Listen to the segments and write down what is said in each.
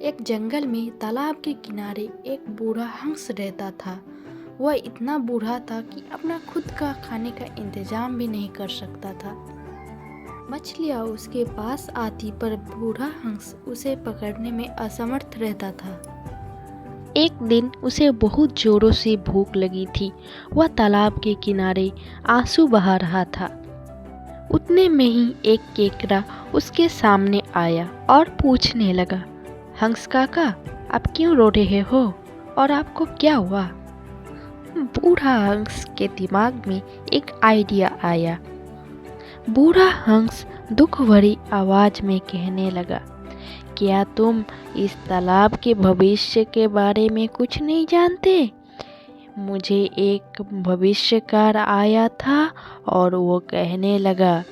एक जंगल में तालाब के किनारे एक बूढ़ा हंस रहता था। वह इतना बूढ़ा था कि अपना खुद का खाने का इंतजाम भी नहीं कर सकता था। मछलियाँ उसके पास आती पर बूढ़ा हंस उसे पकड़ने में असमर्थ रहता था। एक दिन उसे बहुत जोरों से भूख लगी थी। वह तालाब के किनारे आंसू बहा रहा था। उतने में ही एक केकड़ा उसके सामने आया और पूछने लगा, हंस काका, आप क्यों रो रहे हो और आपको क्या हुआ? बूढ़ा हंस के दिमाग में एक आइडिया आया। बूढ़ा हंस दुख भरी आवाज में कहने लगा, क्या तुम इस तालाब के भविष्य के बारे में कुछ नहीं जानते? मुझे एक भविष्यकार आया था और वो कहने लगा,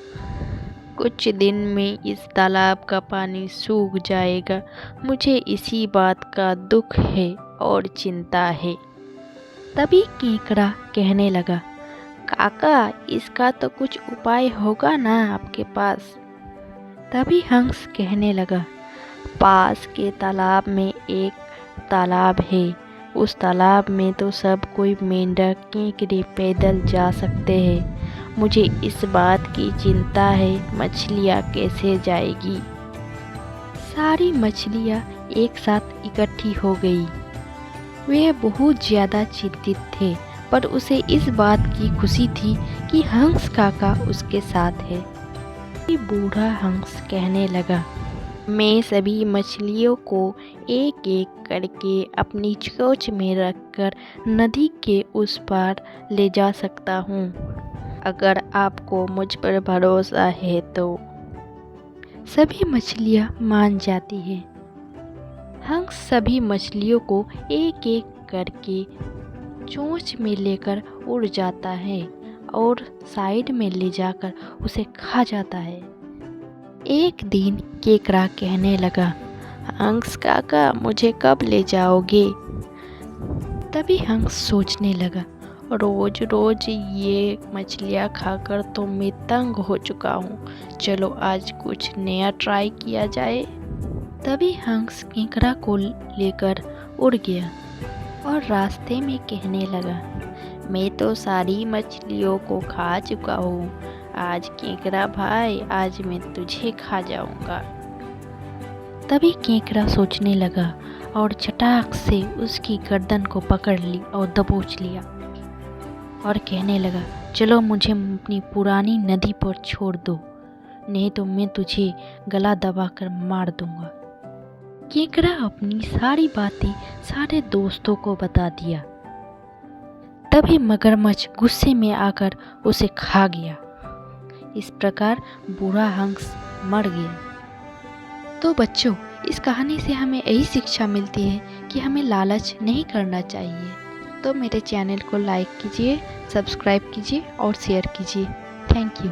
कुछ दिन में इस तालाब का पानी सूख जाएगा। मुझे इसी बात का दुख है और चिंता है। तभी केकड़ा कहने लगा, काका, इसका तो कुछ उपाय होगा ना आपके पास? तभी हंस कहने लगा, पास के तालाब में एक तालाब है। उस तालाब में तो सब कोई मेंढक केकड़े पैदल जा सकते हैं। मुझे इस बात की चिंता है, मछलियाँ कैसे जाएगी? सारी मछलियाँ एक साथ इकट्ठी हो गई। वे बहुत ज़्यादा चिंतित थे, पर उसे इस बात की खुशी थी कि हंस काका उसके साथ है। बूढ़ा हंस कहने लगा, मैं सभी मछलियों को एक एक करके अपनी चोंच में रखकर नदी के उस पार ले जा सकता हूँ। अगर आपको मुझ पर भरोसा है तो। सभी मछलियाँ मान जाती हैं। हंस सभी मछलियों को एक एक करके चोंच में लेकर उड़ जाता है और साइड में ले जाकर उसे खा जाता है। एक दिन केकड़ा कहने लगा, हंस काका, मुझे कब ले जाओगे? तभी हंस सोचने लगा, रोज रोज ये मछलियाँ खाकर तो मैं तंग हो चुका हूँ। चलो आज कुछ नया ट्राई किया जाए। तभी हंस केकड़ा को लेकर उड़ गया और रास्ते में कहने लगा, मैं तो सारी मछलियों को खा चुका हूँ। आज केकड़ा भाई, आज मैं तुझे खा जाऊंगा। तभी केकड़ा सोचने लगा और चटाक से उसकी गर्दन को पकड़ ली और दबोच लिया और कहने लगा, चलो मुझे अपनी पुरानी नदी पर छोड़ दो, नहीं तो मैं तुझे गला दबाकर मार दूंगा। केकड़ा अपनी सारी बातें सारे दोस्तों को बता दिया। तभी मगरमच्छ गुस्से में आकर उसे खा गया। इस प्रकार बूढ़ा हंस मर गया। तो बच्चों, इस कहानी से हमें यही शिक्षा मिलती है कि हमें लालच नहीं करना चाहिए। तो मेरे चैनल को लाइक कीजिए, सब्सक्राइब कीजिए और शेयर कीजिए। Thank you.